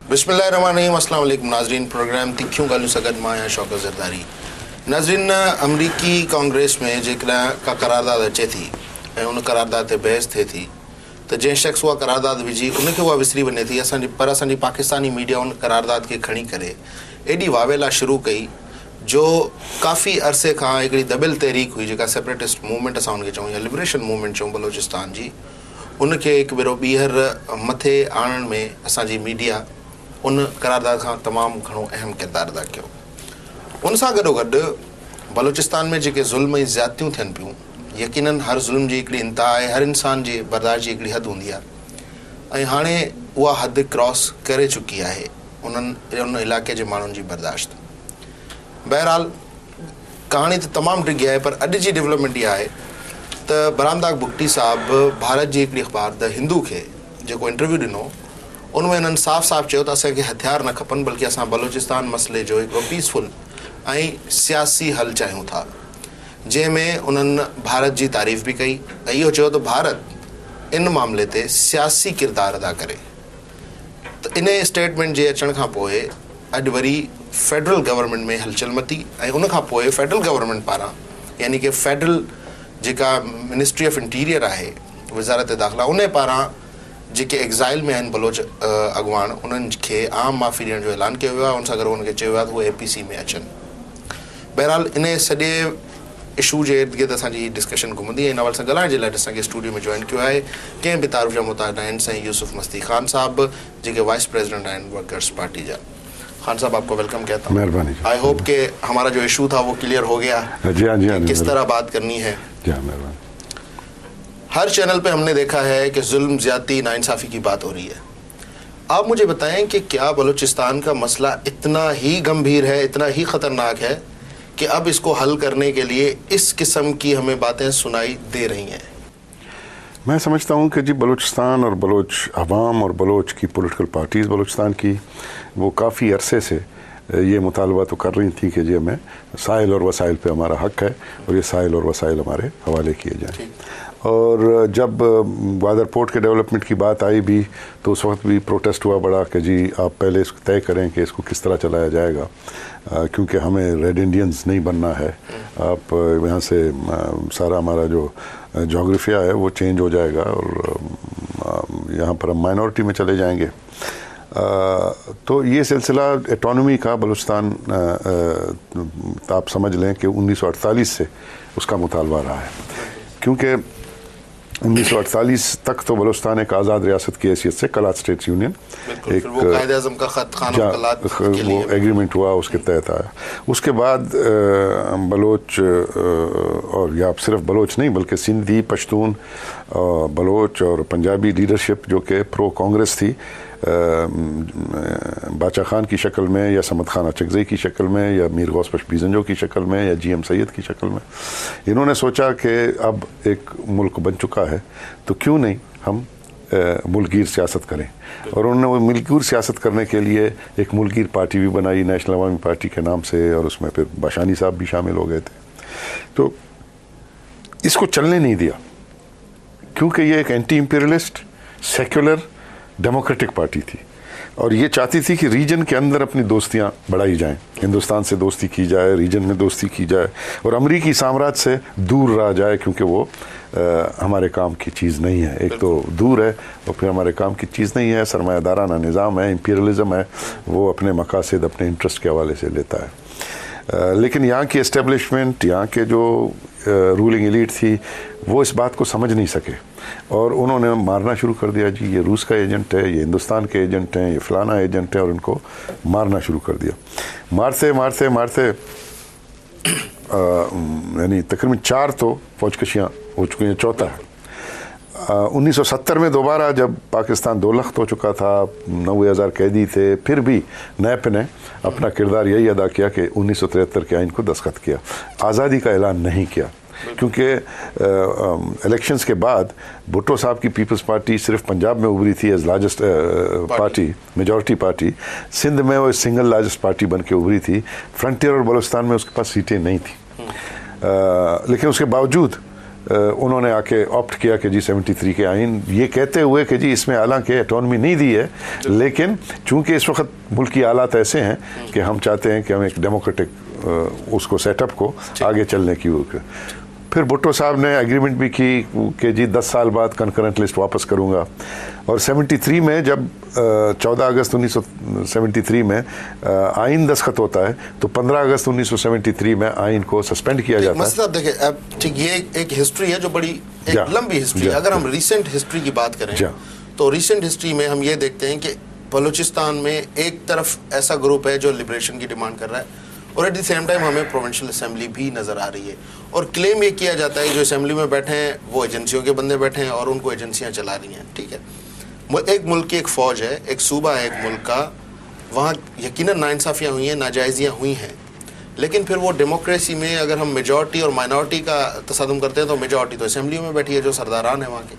बिस्मिल्लाहिर्रहमानिर्रहीम। अस्सलाम वालेकुम नाज़रीन। प्रोग्राम तिखियूं ॻाल्हियूं सां गॾु मां आहियां शौकत ज़रदारी। नाज़रीन, अमरीकी कांग्रेस में जेकॾहिं का करारदाद अचे थी ऐं उन करारदाद ते बहस थिए थी त जंहिं शख़्स उहा करारदाद विझी उनखे उहा विसरी वञे थी। असांजी पाकिस्तानी मीडिया उन करारदाद खे खणी करे एॾी वावेला शुरू कई जो काफ़ी अरसे खां हिकिड़ी दबियल तहरीक हुई जेका सेपरेटिस्ट मूवमेंट असां उनखे चऊं या लिबरेशन मूवमेंट चऊं बलोचिस्तान जी, उनखे हिकु भेरो ॿीहर मथे आणण में असांजी मीडिया उन करारदाद खां तमामु घणो अहम किरदारु अदा कयो। उन सां गॾोगॾु बलोचिस्तान में जेके ज़ुल्म ऐं ज़्यादतियूं थियनि पियूं, यकीनन हर ज़ुल्म जी हिकिड़ी इंतिहा आहे, हर इंसान जे बर्दाश्त जी हिकिड़ी हदि हूंदी आहे ऐं हाणे उहा हदि क्रॉस करे चुकी आहे उन इलाइक़े जे माण्हुनि जी बर्दाश्त। बहरहाल कहाणी त तमामु डिघी आहे, पर अॼु जी डेवलपमेंट इहा आहे त बरामदाग बुगटी साहिबु भारत जी हिकिड़ी अख़बार द हिंदू खे जेको इंटरव्यू ॾिनो उनमें हिननि साफ़ चयो त असांखे हथियार न खपनि, बल्कि असां बलोचिस्तान मसइले जो हिकिड़ो पीसफुल ऐं सियासी हल चाहियूं था, जंहिंमें उन्हनि भारत जी तारीफ़ बि कई ऐं इहो चयो त भारत इन मामले ते सियासी किरदारु अदा करे। त इन स्टेटमेंट जे अचण खां पोइ अॼु वरी फेडरल गवर्नमेंट में हलचल मची ऐं उनखां पोइ फेडरल गवर्नमेंट पारां यानी कि फेडरल जेका मिनिस्ट्री ऑफ इंटीरियर आहे, वज़ारत दाख़िला, उन पारां जेके एग्ज़ाइल में आहिनि बलोच अॻुवान, उन्हनि खे आम माफ़ी ॾियण जो ऐलान कयो वियो आहे। उन सां गॾु उनखे चयो वियो आहे त उहे APC में अचनि। बहरहाल इन सॼे इशू जे इर्द गिर्द असांजी डिस्कशन घुमंदी ऐं इन हवाले सां ॻाल्हाइण जे लाइ असांखे स्टूडियो में जॉइन कयो आहे कंहिं बि तारुफ़ जा मुताबिक़ आहिनि साईं यूसुफ मस्ती ख़ान साहब, जेके वाइस प्रेसिडेंट हैं वर्कर्स पार्टी जा। खान साहब, आपको वेलकम कहता हूँ। मेहरबानी। आई होप कि हमारा जो इशू था वो क्लियर हो गया। जी हाँ, जी हाँ, किस तरह बात करनी है। जी हाँ, मेहरबानी। हर चैनल पे हमने देखा है कि जुल्म, ज्यादती, नाइंसाफ़ी की बात हो रही है। आप मुझे बताएं कि क्या बलूचिस्तान का मसला इतना ही गंभीर है, इतना ही ख़तरनाक है कि अब इसको हल करने के लिए इस किस्म की हमें बातें सुनाई दे रही हैं? मैं समझता हूँ कि जी बलूचिस्तान और बलोच अवाम और बलोच की पॉलिटिकल पार्टीज़ बलूचिस्तान की वो काफ़ी अरसे से ये मुतालबा तो कर रही थी कि जी हमें साइल और वसाइल पे हमारा हक़ है और ये साइल और वसाइल हमारे हवाले किए जाएँ। और जब ग्वादर पोर्ट के डेवलपमेंट की बात आई भी तो उस वक्त भी प्रोटेस्ट हुआ बड़ा कि जी आप पहले इसको तय करें कि इसको किस तरह चलाया जाएगा, क्योंकि हमें रेड इंडियंस नहीं बनना है। आप यहाँ से सारा हमारा जो जोग्राफिया है वो चेंज हो जाएगा और यहाँ पर हम माइनॉरिटी में चले जाएंगे। तो ये सिलसिला एटोनमी का बलूचिस्तान आप समझ लें कि 1948 से उसका मुतालबा रहा है, क्योंकि 1948 तक तो बलूचिस्तान एक आज़ाद रियासत की हैसियत से कलात स्टेट्स यूनियन एक वो एग्रीमेंट हुआ, उसके तहत आया। उसके बाद बलोच और या सिर्फ बलोच नहीं बल्कि सिंधी, पश्तून, बलोच और पंजाबी लीडरशिप जो कि प्रो कांग्रेस थी, बाचा खान की शक्ल में या समद खान अचकज़ई की शक्ल में या मीर गौस पशबीजंजो की शक्ल में या GM सैयद की शक्ल में, इन्होंने सोचा कि अब एक मुल्क बन चुका है तो क्यों नहीं हम मुल्कगीर सियासत करें। और उन्होंने वो मुल्कगीर सियासत करने के लिए एक मुल्कगीर पार्टी भी बनाई नेशनल अवामी पार्टी के नाम से, और उसमें फिर बाशानी साहब भी शामिल हो गए थे। तो इसको चलने नहीं दिया क्योंकि ये एक anti imperialist secular democratic party थी और ये चाहती थी कि रीजन के अंदर अपनी दोस्तियां बढ़ाई जाएं, हिंदुस्तान से दोस्ती की जाए, रीजन में दोस्ती की जाए और अमरीकी साम्राज्य से दूर रहा जाए, क्योंकि वो हमारे काम की चीज़ नहीं है। एक तो दूर है और फिर हमारे काम की चीज़ नहीं है, सरमायादाराना निज़ाम है, इंपीरियलिज़म है, वो अपने मकासद अपने इंटरेस्ट के हवाले से लेता है। लेकिन यहाँ की एस्टेब्लिशमेंट, यहाँ के जो रूलिंग एलीट थी वो इस बात को समझ नहीं सके और उन्होंने मारना शुरू कर दिया। जी ये रूस का एजेंट है, ये हिंदुस्तान के एजेंट हैं, ये फलाना एजेंट है, और उनको मारना शुरू कर दिया। मारते मारते मारते यानी तकरीबन 4 तो फौजकशियाँ हो चुकी हैं, चौथा है। 1970 में दोबारा जब पाकिस्तान 2 लाख हो चुका था, 90,000 कैदी थे, फिर भी नैप ने अपना किरदार यही अदा किया कि 1973 के आइन को दस्तखत किया, आज़ादी का ऐलान नहीं किया। क्योंकि इलेक्शंस के बाद भुट्टो साहब की पीपल्स पार्टी सिर्फ पंजाब में उभरी थी as largest party, majority party. Sindh में वो सिंगल लार्जेस्ट पार्टी बन के उभरी थी। फ्रंटियर और बलूचिस्तान में उसके पास सीटें नहीं थी, लेकिन उसके बावजूद उन्होंने आके ऑप्ट किया कि जी 73 के आइन, ये कहते हुए कि जी इसमें हालांकि ऑटोनॉमी नहीं दी है, लेकिन चूंकि इस वक्त मुल्क की हालात ऐसे हैं कि हम चाहते हैं कि हम एक डेमोक्रेटिक उसको सेटअप को आगे चलने की फिर भुट्टो साहब ने एग्रीमेंट भी की कि जी 10 साल बाद कंकरेंट लिस्ट वापस करूंगा। और 73 में जब 14 अगस्त 1973 में आइन दस्तखत होता है तो 15 अगस्त 1973 में आइन को सस्पेंड किया जाता है। साहब देखिए, अब ठीक ये एक हिस्ट्री है जो बड़ी एक लंबी हिस्ट्री है। अगर हम रिसेंट हिस्ट्री की बात करें तो रिसेंट हिस्ट्री में हम ये देखते हैं कि बलूचिस्तान में एक तरफ ऐसा ग्रुप है जो लिबरेशन की डिमांड कर रहा है और एट द सेम टाइम हमें प्रोविंशियल असेंबली भी नजर आ रही है और क्लेम ये किया जाता है जो असेंबली में बैठे हैं वो एजेंसियों के बंदे बैठे हैं और उनको एजेंसियां चला रही हैं। ठीक है, एक मुल्क की एक फौज है, एक सूबा है एक मुल्क का, वहाँ यकीनन नाइंसाफियाँ हुई हैं, नाजायजियाँ हुई हैं, लेकिन फिर वो डेमोक्रेसी में अगर हम मेजॉरिटी और माइनॉरिटी का तसादुम करते हैं तो मेजॉरिटी तो असेंबली में बैठी है जो सरदारान है वहाँ के।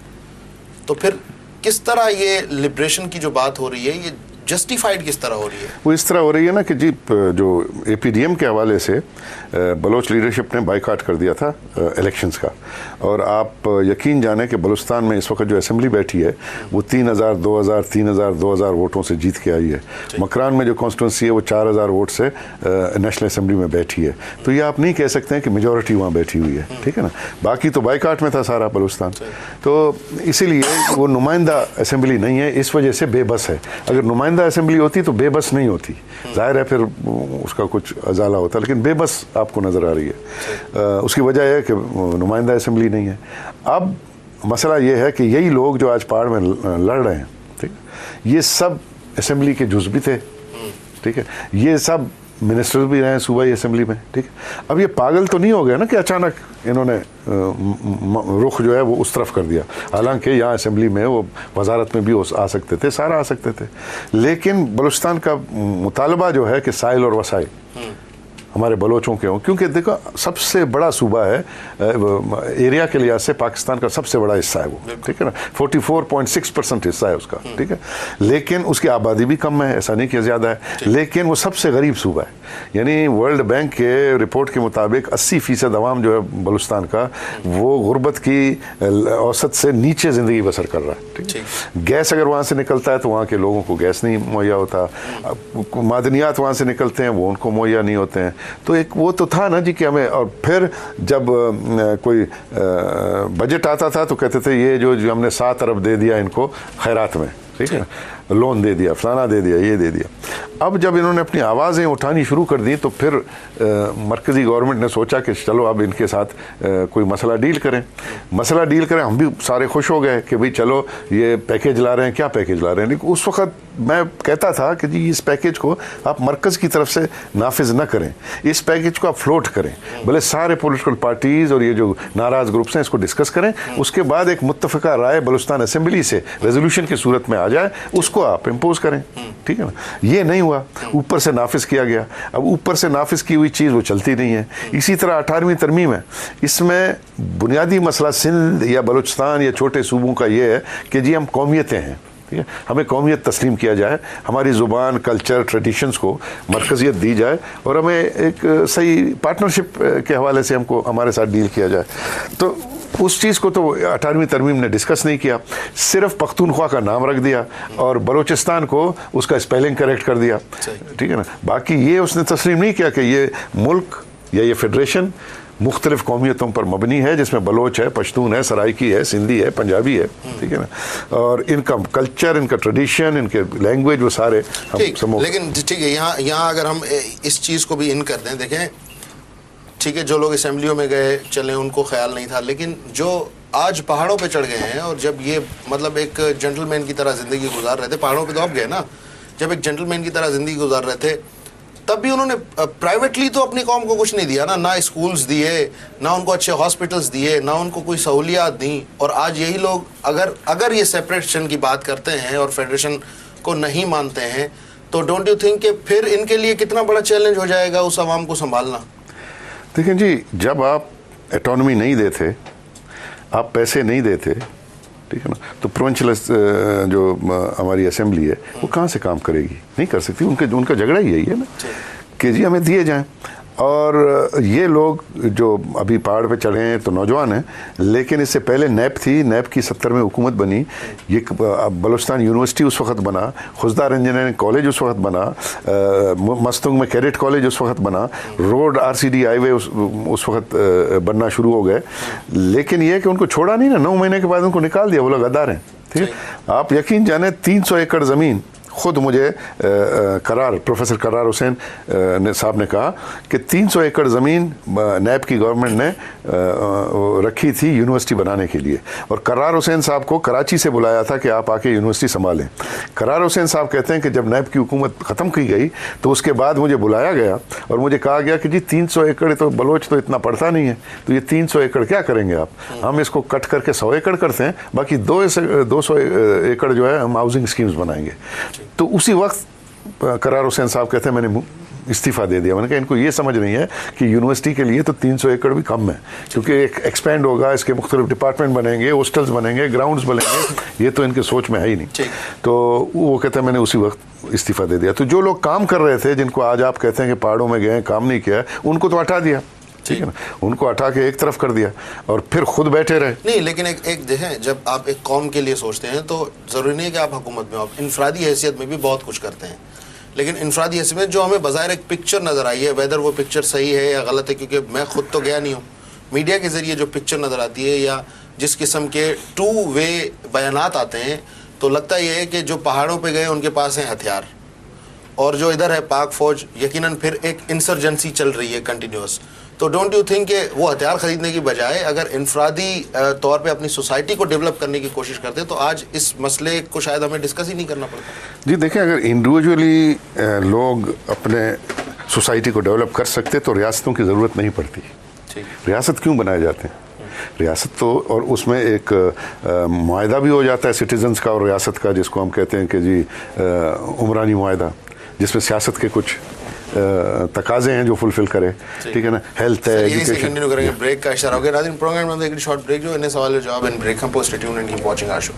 तो फिर किस तरह ये लिबरेशन की जो बात हो रही है ये जस्टिफाइड किस तरह हो रही है? वो इस तरह हो रही है ना कि जी जो APDM के हवाले से बलोच लीडरशिप ने बाइकाट कर दिया था इलेक्शंस का, और आप यकीन जाने कि बलूचिस्तान में इस वक्त जो असेंबली बैठी है वो 3000, 2000, 3000, 2000 वोटों से जीत के आई है। मकरान में जो कॉन्स्टिट्यूंसी है वो 4000 वोट से नेशनल असेंबली में बैठी है। तो ये आप नहीं कह सकते हैं कि मेजॉरिटी वहाँ बैठी हुई है, ठीक है ना। बाकी तो बाइकाट में था सारा बलूचिस्तान, तो इसीलिए वो नुमाइंदा असेंबली नहीं है, इस वजह से बेबस है। अगर नुमाइंदा असेंबली होती तो बेबस नहीं होती, जाहिर है फिर उसका कुछ अजाला होता, लेकिन बेबस आपको नजर आ रही है। उसकी वजह है कि नुमाइंदा असेंबली नहीं है। अब मसला यह है कि यही लोग जो आज पहाड़ में लड़ रहे हैं, ठीक, ये सब असेंबली के जुज़ भी थे, ठीक है, ये सब मिनिस्टर भी रहे हैं सूबाई असेंबली में, ठीक है। अब ये पागल तो नहीं हो गया ना कि अचानक इन्होंने रुख जो है वो उस तरफ कर दिया, हालांकि यहाँ असेंबली में वो वजारत में भी आ सकते थे, सारा आ सकते थे, लेकिन बलूचिस्तान का मुतालबा जो है कि साइल और वसाइल हमारे बलोचों के हों, क्योंकि देखो सबसे बड़ा सूबा है एरिया के लिहाज से, पाकिस्तान का सबसे बड़ा हिस्सा है वो, ठीक है ना, 44.6% हिस्सा है उसका, ठीक है, लेकिन उसकी आबादी भी कम है, ऐसा नहीं कि ज़्यादा है, लेकिन वो सबसे गरीब सूबा है। यानी वर्ल्ड बैंक के रिपोर्ट के मुताबिक 80% अवाम जो है बलूचिस्तान का वो गुर्बत की औसत से नीचे ज़िंदगी बसर कर रहा है, ठीक है। गैस अगर वहाँ से निकलता है तो वहाँ के लोगों को गैस नहीं मुहैया होता, मादनियात वहाँ से निकलते हैं वो उनको मुहैया नहीं होते हैं। तो एक वो तो था ना जी कि हमें, और फिर जब कोई बजट आता था तो कहते थे ये जो हमने 7 अरब दे दिया इनको खैरात में, ठीक है, लोन दे दिया, फलाना दे दिया, ये दे दिया। अब जब इन्होंने अपनी आवाज़ें उठानी शुरू कर दी तो फिर मरकज़ी गवर्नमेंट ने सोचा कि चलो अब इनके साथ कोई मसला डील करें। हम भी सारे खुश हो गए कि भाई चलो ये पैकेज ला रहे हैं, क्या पैकेज ला रहे हैं। लेकिन उस वक्त मैं कहता था कि जी इस पैकेज को आप मरकज़ की तरफ से नाफिज न करें, इस पैकेज को आप फ्लोट करें, भले सारे पॉलिटिकल पार्टीज़ और ये जो नाराज़ ग्रुप्स हैं इसको डिस्कस करें, उसके बाद एक मुत्तफ़िका राय बलूचिस्तान असेंबली से रेजोल्यूशन की सूरत में आ जाए, उसको आप इम्पोज करें, ठीक है ना। ये नहीं हुआ, ऊपर से नाफिज किया गया। अब ऊपर से नाफिज की हुई चीज़ वो चलती नहीं है। इसी तरह 18वीं तरमीम है, इसमें बुनियादी मसला सिंध या बलूचिस्तान या छोटे सूबों का ये है कि जी हम कौमियतें हैं, ठीक है, हमें कौमियत तस्लीम किया जाए, हमारी ज़ुबान, कल्चर, ट्रेडिशंस को मरकज़ियत दी जाए और हमें एक सही पार्टनरशिप के हवाले से हमको हमारे साथ डील किया जाए। तो उस चीज़ को तो 18वीं तरमीम ने डिस्कस नहीं किया, सिर्फ पख्तूनख्वा का नाम रख दिया और बलूचिस्तान को उसका स्पेलिंग करेक्ट कर दिया, ठीक है ना। बाकी ये उसने तस्लीम नहीं किया कि ये मुल्क या ये फेडरेशन मुख्तलिफ कौमियतों पर मबनी है, जिसमें बलोच है, पश्तून है, सराइकी है, सिंधी है, पंजाबी है, ठीक है ना, और इनका कल्चर, इनका ट्रेडिशन, इनके लैंग्वेज वो सारे हम। लेकिन ठीक है, यहाँ अगर हम इस चीज़ को भी इन कर दें, देखें ठीक है, जो लोग असेंबलियों में गए चले उनको ख्याल नहीं था, लेकिन जो आज पहाड़ों पे चढ़ गए हैं और जब ये मतलब एक जेंटलमैन की तरह ज़िंदगी गुजार रहे थे, पहाड़ों पे तो अब गए ना, जब एक जेंटलमैन की तरह ज़िंदगी गुजार रहे थे तब भी उन्होंने प्राइवेटली तो अपनी कौम को कुछ नहीं दिया ना स्कूल्स दिए, ना उनको अच्छे हॉस्पिटल्स दिए, ना उनको कोई सहूलियात दी। और आज यही लोग अगर ये सेपरेशन की बात करते हैं और फेडरेशन को नहीं मानते हैं तो डोंट यू थिंक कि फिर इनके लिए कितना बड़ा चैलेंज हो जाएगा उस आवाम को संभालना? देखिए जी, जब आप ऑटोनॉमी नहीं देते, आप पैसे नहीं देते, ठीक है ना, तो प्रोविंशियल जो हमारी असेंबली है वो कहाँ से काम करेगी? नहीं कर सकती। उनका झगड़ा ही यही है ना कि जी हमें दिए जाएं। और ये लोग जो अभी पहाड़ पे चढ़े हैं तो नौजवान हैं, लेकिन इससे पहले नैप थी, नैप की 70 में हुकूमत बनी, ये बलूचिस्तान यूनिवर्सिटी उस वक्त बना, खुजदार इंजीनियरिंग कॉलेज उस वक्त बना, मस्तुंग में कैडेट कॉलेज उस वक्त बना, रोड RCD हाईवे उस वक्त बनना शुरू हो गए। लेकिन ये कि उनको छोड़ा नहीं ना, 9 महीने के बाद उनको निकाल दिया, वो लोग गद्दार हैं। ठीक है, आप यकीन जाने 300 एकड़ ज़मीन खुद मुझे प्रोफेसर करार हुसैन साहब ने कहा कि 300 एकड़ ज़मीन नैब की गवर्नमेंट ने रखी थी यूनिवर्सिटी बनाने के लिए, और करार हुसैन साहब को कराची से बुलाया था कि आप आके यूनिवर्सिटी संभालें। करार हुसैन साहब कहते हैं कि जब नैब की हुकूमत ख़त्म की गई तो उसके बाद मुझे बुलाया गया और मुझे कहा गया कि जी 300 एकड़ तो बलोच तो इतना पड़ता नहीं है, तो ये 300 एकड़ क्या करेंगे आप, हम इसको कट करके 100 एकड़ करते हैं, बाकी 200 एकड़ जो है हम हाउसिंग स्कीम्स बनाएंगे। तो उसी वक्त करार हुसैन साहब कहते हैं मैंने इस्तीफ़ा दे दिया। मैंने कहा इनको ये समझ नहीं है कि यूनिवर्सिटी के लिए तो 300 एकड़ भी कम है, क्योंकि एक एक्सपेंड होगा, इसके मुख्तलिफ डिपार्टमेंट बनेंगे, हॉस्टल्स बनेंगे, ग्राउंड्स बनेंगे, ये तो इनके सोच में है ही नहीं। तो वो कहते हैं मैंने उसी वक्त इस्तीफ़ा दे दिया। तो जो लोग काम कर रहे थे, जिनको आज आप कहते हैं कि पहाड़ों में गए काम नहीं किया, उनको तो हटा दिया, ठीक है ना, उनको हटा के एक तरफ कर दिया और फिर खुद बैठे रहे। नहीं, लेकिन एक देखें, जब आप एक कौम के लिए सोचते हैं तो ज़रूरी नहीं है कि आप हुकूमत में, आप इनफरादी हैसियत में भी बहुत कुछ करते हैं, लेकिन इनफरादी हैसियत में जो हमें बाज़ाहिर एक पिक्चर नज़र आई है, वेदर वो पिक्चर सही है या गलत है, क्योंकि मैं खुद तो गया नहीं हूँ, मीडिया के ज़रिए जो पिक्चर नज़र आती है या जिस किस्म के 2 वे बयानात आते हैं, तो लगता ये है कि जो पहाड़ों पर गए उनके पास हैं हथियार, और जो इधर है पाक फौज, यकीनन फिर एक इंसर्जेंसी चल रही है कंटिन्यूस। तो डोंट यू थिंक कि वो हथियार खरीदने की बजाय अगर इनफरादी तौर पे अपनी सोसाइटी को डेवलप करने की कोशिश करते तो आज इस मसले को शायद हमें डिस्कस ही नहीं करना पड़ता। जी देखें, अगर इंडिविजुअली लोग अपने सोसाइटी को डेवलप कर सकते तो रियासतों की ज़रूरत नहीं पड़ती। रियासत क्यों बनाए जाते हैं? रियासत तो, और उसमें एक मुआहदा भी हो जाता है सिटीजन्स का और रियासत का, जिसको हम कहते हैं कि जी उमरानी मुआहदा, जिसमें सियासत के कुछ तकाजे हैं जो फुलफिल करे, ठीक है ना, हेल्थ है, एजुकेशन। कंटिन्यू करेंगे, ब्रेक का इशारा हो गया। नाज़रीन, प्रोग्राम में एक शॉर्ट ब्रेक जो इन सवाल जवाब इन ब्रेक हम post tune and keep watching our show.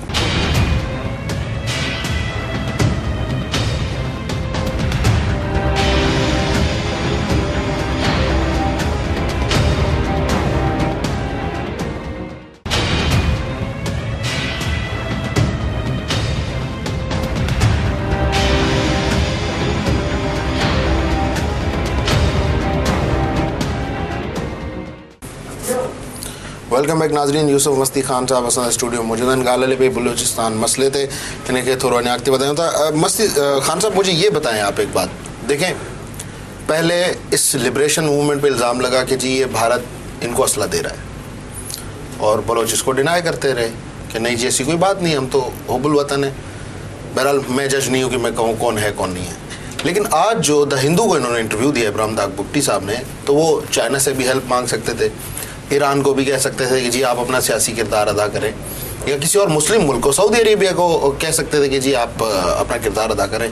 Welcome back नाजरीन, यूसुफ मस्ती खान साहब असां स्टूडियो मौजूद हैं। ॻाल्हि पे बलूचिस्तान मसले थे इनके थोड़ा अॻिते वधायूं था। मस्ती खान साहब, मुझे ये बताएं आप एक बात, देखें पहले इस लिबरेशन मूवमेंट पे इल्ज़ाम लगा कि जी ये भारत इनको असला दे रहा है और बलोच इसको डिनाई करते रहे कि नहीं जी ऐसी कोई बात नहीं, हम तो हुब्बुल वतन है। बहरहाल मैं जज नहीं हूँ कि मैं कहूँ कौन है कौन नहीं है, लेकिन आज जो द हिंदू को इन्होंने इंटरव्यू दिया इब्राहिम दाग बुट्टी साहब ने, तो वो चाइना से भी हेल्प मांग सकते थे, ईरान को भी कह सकते थे कि जी आप अपना सियासी किरदार अदा करें, या किसी और मुस्लिम मुल्क को, सऊदी अरेबिया को कह सकते थे कि जी आप अपना किरदार अदा करें।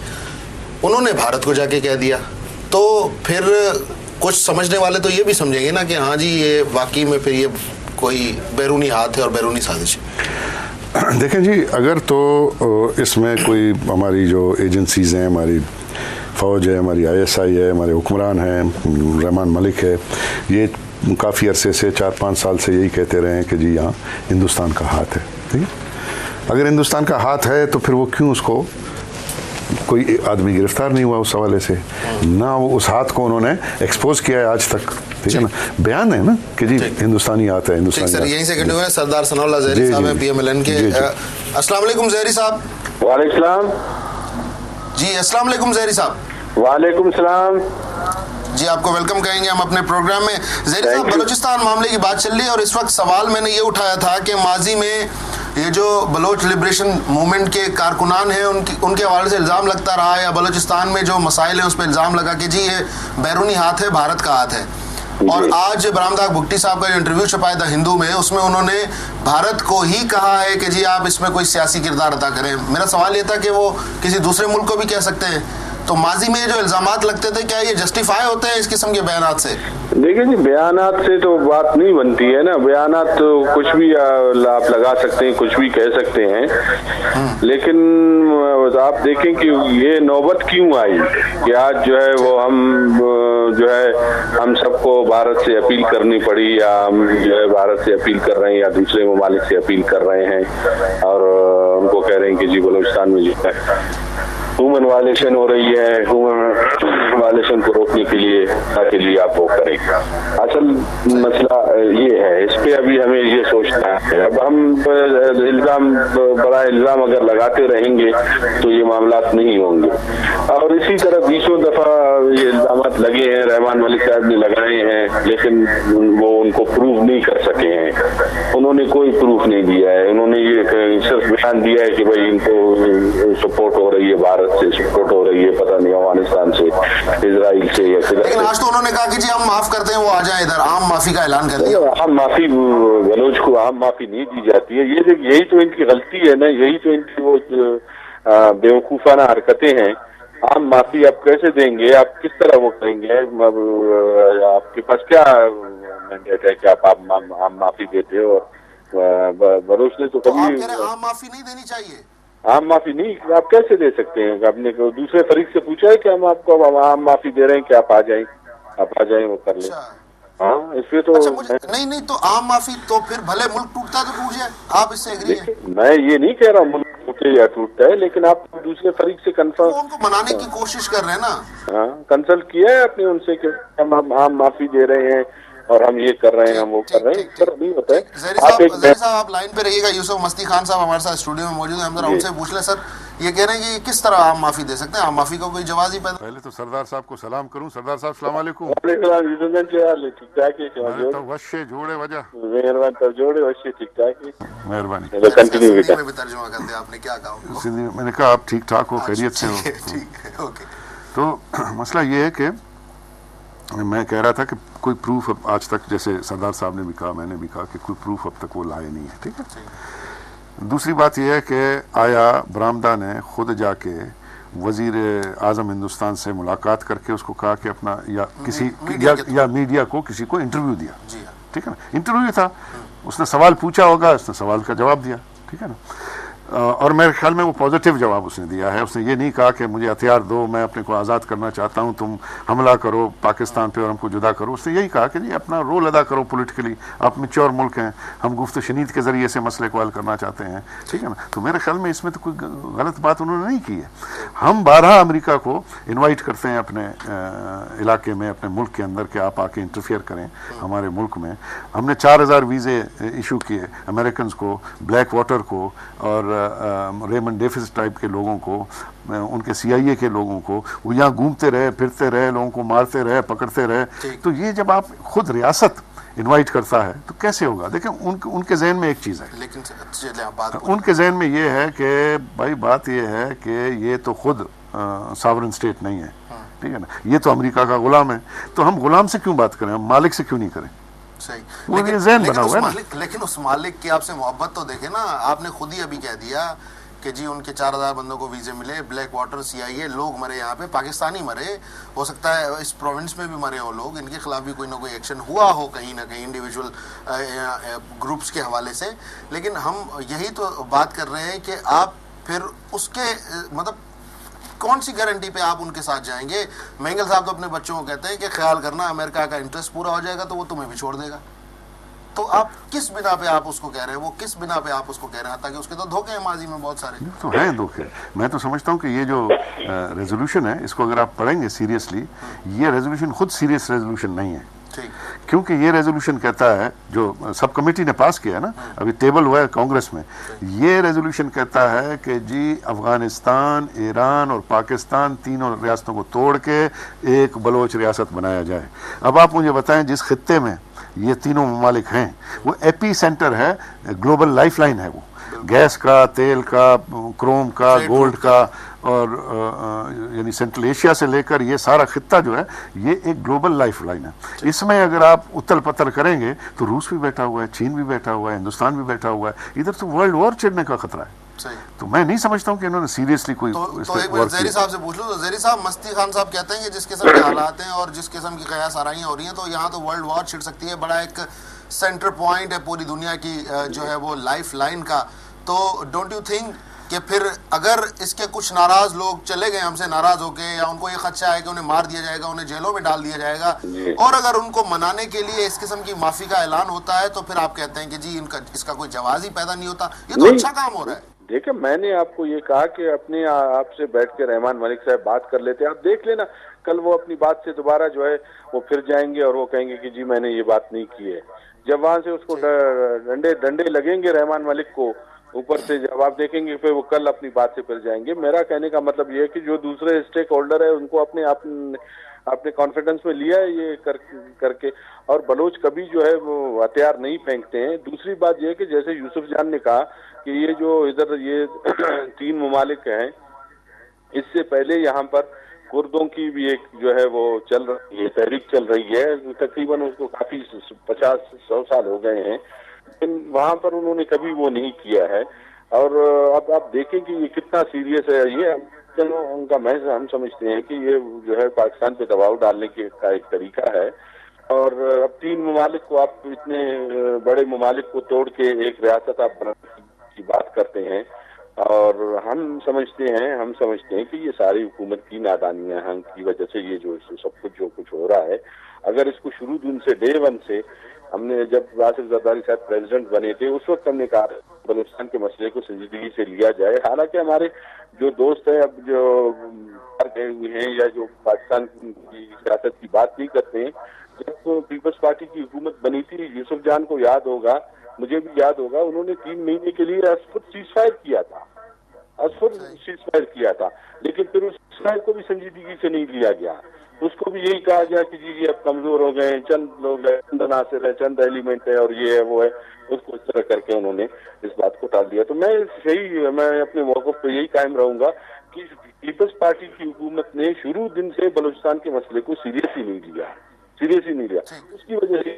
उन्होंने भारत को जाके कह दिया, तो फिर कुछ समझने वाले तो ये भी समझेंगे ना कि हाँ जी ये वाकई में फिर ये कोई बैरूनी हाथ है और बैरूनी साजिश है। देखें जी, अगर तो इसमें कोई हमारी जो एजेंसीज़ हैं, हमारी फ़ौज है, हमारी ISI है, हमारे हुक्मरान हैं, रहमान मलिक है, ये काफ़ी अरसे से 4-5 साल से यही कहते रहे हैं कि जी यहाँ हिंदुस्तान का हाथ है, ठीक है। अगर हिंदुस्तान का हाथ है तो फिर वो क्यों उसको कोई आदमी गिरफ्तार नहीं हुआ उस हवाले से, ना वो उस हाथ को उन्होंने एक्सपोज किया है आज तक, ठीक है ना। बयान है ना कि जी हिंदुस्तानी हाथ है, हिंदुस्तानी। सर यहीं से कंटिन्यू है, सरदार सनाउल्लाह ज़हरी साहब हैं PMLN के। अस्सलाम वालेकुम ज़हरी साहब। वालेकुम सलाम जी, अस्सलाम वालेकुम ज़हरी साहब। वालेकुम सलाम जी, आपको वेलकम कहेंगे हम अपने प्रोग्राम में। ज़हरी साहब, बलूचिस्तान मामले की बात चल रही है और इस वक्त सवाल मैंने ये उठाया था कि माजी में ये जो बलोच लिबरेशन मूवमेंट के कारकुनान हैं उनके हवाले से इल्ज़ाम लगता रहा है, या बलूचिस्तान में जो मसाइल हैं उस पर इल्ज़ाम लगा कि जी ये बैरूनी हाथ है, भारत का हाथ है। और आज इब्राहिम दाग बुट्टी साहब का जो इंटरव्यू छपाया था हिंदू में, उसमें उन्होंने भारत को ही कहा है कि जी आप इसमें कोई सियासी किरदार अदा करें। मेरा सवाल ये था कि वो किसी दूसरे मुल्क को भी कह सकते हैं तो माजी में जो इल्जामात लगते थे, क्या ये जस्टिफाई होते हैं इस किस्म के बयानात से? देखिए जी, बयानात से तो बात नहीं बनती है ना। बयानात तो कुछ भी आप लगा सकते हैं, कुछ भी कह सकते हैं, लेकिन आप देखें कि ये नौबत क्यों आई कि आज जो है वो हम सबको भारत से अपील करनी पड़ी, या हम जो है भारत से अपील कर रहे हैं या दूसरे ममालिक से अपील कर रहे हैं और उनको कह रहे हैं कि जी बलूचिस्तान में जो है ह्यूमन वायलेशन हो रही है, ह्यूमन वायलेशन को रोकने के लिए आप वो करें। असल मसला ये है, इस पे अभी हमें ये सोचना है। अब हम बड़ा इल्जाम अगर लगाते रहेंगे तो ये मामलात नहीं होंगे। और इसी तरह 20 दफा ये इल्जाम लगे हैं, रहमान मलिक साहब ने लगाए हैं, लेकिन वो उनको प्रूव नहीं कर सके हैं। उन्होंने कोई प्रूफ नहीं दिया है। उन्होंने ये सिर्फ बयान दिया है कि भाई इनको सपोर्ट हो रही है, भारत से सपोर्ट हो रही है, पता नहीं अफगानिस्तान से, इजराइल से या किधर। लेकिन आज तो उन्होंने कहा कि जी हम माफ करते हैं, वो आ जाए इधर, आम माफी का ऐलान कर दिया। आम माफी, बलोच को आम माफी नहीं दी जाती है। यही तो इनकी गलती है ना, यही तो इनकी वो बेवकूफाना हरकतें हैं। आम माफी आप कैसे देंगे, आप किस तरह वो करेंगे? आपके पास क्या मैंडेट है कि आप आम माफी देते हो? बलोच ने तो कभी आम माफी नहीं देनी चाहिए। आम माफी नहीं, आप कैसे दे सकते हैं? आपने दूसरे फरीक से पूछा है कि हम आपको आम माफी दे रहे हैं कि आप आ जाएं वो कर लें? हाँ, इसलिए तो नहीं तो आम माफी तो फिर भले मुल्क टूटता तो टूट जाए, आप इससे एग्री हैं? मैं ये नहीं कह रहा मुल्क टूटे या टूटता है, लेकिन आप दूसरे फरीक से कंफर्म, उनको मनाने की कोशिश कर रहे हैं ना। हाँ, कंसल्ट किया है आपने उनसे कि हम आम माफी दे रहे हैं और हम ये कर रहे हैं, हम वो कर रहे हैं? सर नहीं होता है। जहरी साहब आप लाइन पे रहिएगा। यूसुफ मस्ती खान साहब हमारे साथ स्टूडियो में मौजूद है, हम जरा उनसे पूछ ले। सर ये कह रहे हैं कि किस तरह आम माफी दे सकते हैं? आम माफी का कोई जवाब ही पैदा। पहले तो सरदार साहब को सलाम करूं। सरदार साहब सलाम वालेकुम। जोड़े वजह मेहरबानी। कंटिन्यू में तर्जुमा कर दिया आपने, क्या कहा? सिंधी में मैंने कहा आप ठीक ठाक हो, खैरियत से हो? ठीक है, ओके। तो मसला ये है कि मैं कह रहा था कि कोई प्रूफ अब आज तक, जैसे सरदार साहब ने भी कहा, मैंने भी कहा कि कोई प्रूफ अब तक वो लाए नहीं है। ठीक है। दूसरी बात यह है कि आया बरामदा ने खुद जाके वजीर आजम हिंदुस्तान से मुलाकात करके उसको कहा कि अपना या किसी या मीडिया को किसी को इंटरव्यू दिया? ठीक है ना, इंटरव्यू था। उसने सवाल पूछा होगा, उसने सवाल का जवाब दिया। ठीक है ना। और मेरे ख्याल में वो पॉजिटिव जवाब उसने दिया है। उसने ये नहीं कहा कि मुझे हथियार दो, मैं अपने को आज़ाद करना चाहता हूँ, तुम हमला करो पाकिस्तान पे और हमको जुदा करो। उसने यही कहा कि जी अपना रोल अदा करो पॉलिटिकली, आप मैच्योर मुल्क हैं, हम गुफ्त शनीद के ज़रिए से मसले को हल करना चाहते हैं। ठीक है ना। तो मेरे ख्याल में इसमें तो कोई गलत बात उन्होंने नहीं की है। हम 12 अमेरिका को इन्वाइट करते हैं अपने इलाके में, अपने मुल्क के अंदर, कि आप आके इंटरफियर करें हमारे मुल्क में। हमने 4000 वीज़े इशू किए अमेरिकन को, ब्लैक वाटर को और रेमंड डेफिस टाइप के लोगों को, उनके CIA के लोगों को। वो यहाँ घूमते रहे, फिरते रहे, लोगों को मारते रहे, पकड़ते रहे। तो ये जब आप खुद रियासत इनवाइट करता है तो कैसे होगा? देखें उनके जहन में एक चीज़ है, लेकिन उनके जहन में ये है कि भाई बात ये है कि ये तो खुद सॉवरेन स्टेट नहीं है। ठीक है ना, ये तो अमेरिका का गुलाम है। तो हम गुलाम से क्यों बात करें, हम मालिक से क्यों नहीं करें? सही। लेकिन उस मालिक की आपसे मोहब्बत तो देखे ना। आपने खुद ही अभी कह दिया कि जी उनके 4000 बंदों को वीजे मिले, ब्लैक वाटर, CIA, लोग मरे यहाँ पे, पाकिस्तानी मरे, हो सकता है इस प्रोविंस में भी मरे हो लोग, इनके खिलाफ भी कोई ना कोई एक्शन हुआ हो कहीं ना कहीं इंडिविजुअल ग्रुप्स के हवाले से। लेकिन हम यही तो बात कर रहे हैं कि आप फिर उसके मतलब कौन सी गारंटी पे आप उनके साथ जाएंगे? मेंगल साहब तो अपने बच्चों को कहते हैं कि ख्याल करना अमेरिका का इंटरेस्ट पूरा हो जाएगा तो वो तुम्हें भी छोड़ देगा। तो आप किस बिना पे आप उसको कह रहे हैं, वो किस बिना पे आप उसको कह रहे हैं? ताकि उसके तो धोखे हैं माजी में बहुत सारे। तो हैं धोखे। मैं तो समझता हूँ कि ये जो रेजोल्यूशन है, इसको अगर आप पढ़ेंगे सीरियसली, ये रेजोल्यूशन खुद सीरियस रेजोल्यूशन नहीं है। क्योंकि ये रेजोल्यूशन कहता है, जो सब कमेटी ने पास किया है ना, अभी टेबल हुआ है कांग्रेस में, ये रेजोल्यूशन कहता है कि जी अफगानिस्तान, ईरान और पाकिस्तान तीनों रियासतों को तोड़ के एक बलोच रियासत बनाया जाए। अब आप मुझे बताएं, जिस खित्ते में ये तीनों ममालिक हैं, वो एपी सेंटर है, ग्लोबल लाइफलाइन है, वो गैस का, तेल का, क्रोम का, गोल्ड का, और यानी सेंट्रल एशिया से लेकर ये सारा खित्ता जो है, ये एक ग्लोबल लाइफलाइन है। इसमें अगर आप उतल पतल करेंगे तो रूस भी बैठा हुआ है, चीन भी बैठा हुआ है, हिंदुस्तान भी बैठा हुआ है। इधर तो वर्ल्ड वॉर छिड़ने का खतरा है। सही। तो मैं नहीं समझता हूँ कि इन्होंने सीरियसली कोई इस तो पे एक बार वर्क जहरी किया। साहब से पूछ लूं, तो जहरी साहब, मस्ती खान साहब कहते हैं कि जिस किस्म के हालात हैं और जिस किस्म की कयास आराइयाँ हो रही हैं, तो यहाँ तो वर्ल्ड वॉर छिड़ सकती है, बड़ा एक सेंटर पॉइंट है पूरी दुनिया की जो है वो लाइफ लाइन का। तो डोंट यू थिंक कि फिर अगर इसके कुछ नाराज लोग चले गए हमसे नाराज होके, या उनको ये खदशा है कि उन्हें मार दिया जाएगा, उन्हें जेलों में डाल दिया जाएगा, और अगर उनको मनाने के लिए इस किस्म की माफी का ऐलान होता है, तो फिर आप कहते हैं कि जी इनका इसका कोई जवाब ही पैदा नहीं होता। ये तो अच्छा काम हो रहा है। देखिए, मैंने आपको ये कहा कि अपने आपसे बैठ के रहमान मलिक साहब बात कर लेते हैं। आप देख लेना, कल वो अपनी बात से दोबारा जो है वो फिर जाएंगे और वो कहेंगे कि जी मैंने ये बात नहीं की है। जब वहां से उसको डंडे लगेंगे रहमान मलिक को ऊपर से, जब आप देखेंगे फिर वो कल अपनी बात से फिर जाएंगे। मेरा कहने का मतलब ये है कि जो दूसरे स्टेक होल्डर है उनको अपने कॉन्फिडेंस में लिया है ये करके, और बलोच कभी जो है वो हथियार नहीं फेंकते हैं। दूसरी बात ये है कि जैसे यूसुफ जान ने कहा कि ये जो इधर ये 3 ममालिक हैं, इससे पहले यहाँ पर कुर्दों की भी एक जो है वो चल रही है, तहरीक चल रही है, तकरीबन उसको काफी 50-100 साल हो गए हैं, लेकिन वहां पर उन्होंने कभी वो नहीं किया है। और अब आप देखें कि ये कितना सीरियस है। ये चलो उनका हम समझते हैं कि ये जो है पाकिस्तान पे दबाव डालने का एक तरीका है। और अब 3 ममालिक को आप इतने बड़े ममालिक को तोड़ के एक रियासत आप बनाने की बात करते हैं, और हम समझते हैं कि ये सारी हुकूमत की नादानियां की वजह से ये जो सब कुछ जो कुछ हो रहा है। अगर इसको शुरू दिन से डे 1 से हमने, जब आसिफ जरदारी साहब प्रेसिडेंट बने थे, उस वक्त हमने कहा बलूचिस्तान के मसले को संजीदगी से लिया जाए। हालांकि हमारे जो दोस्त हैं अब जो गए हुए हैं या जो पाकिस्तान की सियासत की बात नहीं करते हैं, जब पीपल्स पार्टी की हुकूमत बनी थी, यूसुफ जान को याद होगा, मुझे भी याद होगा, उन्होंने 3 महीने के लिए असफुर सीजफायर किया था, लेकिन फिर उस सीजफायर को भी संजीदगी से नहीं लिया गया। उसको भी यही कहा गया कि जी अब कमजोर हो गए, चंद लोग हैं, चंद अनासर है, चंद एलिमेंट है, और ये है वो है, उसको इस तरह करके उन्होंने इस बात को टाल दिया। तो मैं अपने मौक़िफ़ पे यही कायम रहूंगा कि पीपल्स पार्टी की हुकूमत ने शुरू दिन से बलूचिस्तान के मसले को सीरियस ही नहीं लिया, उसकी वजह से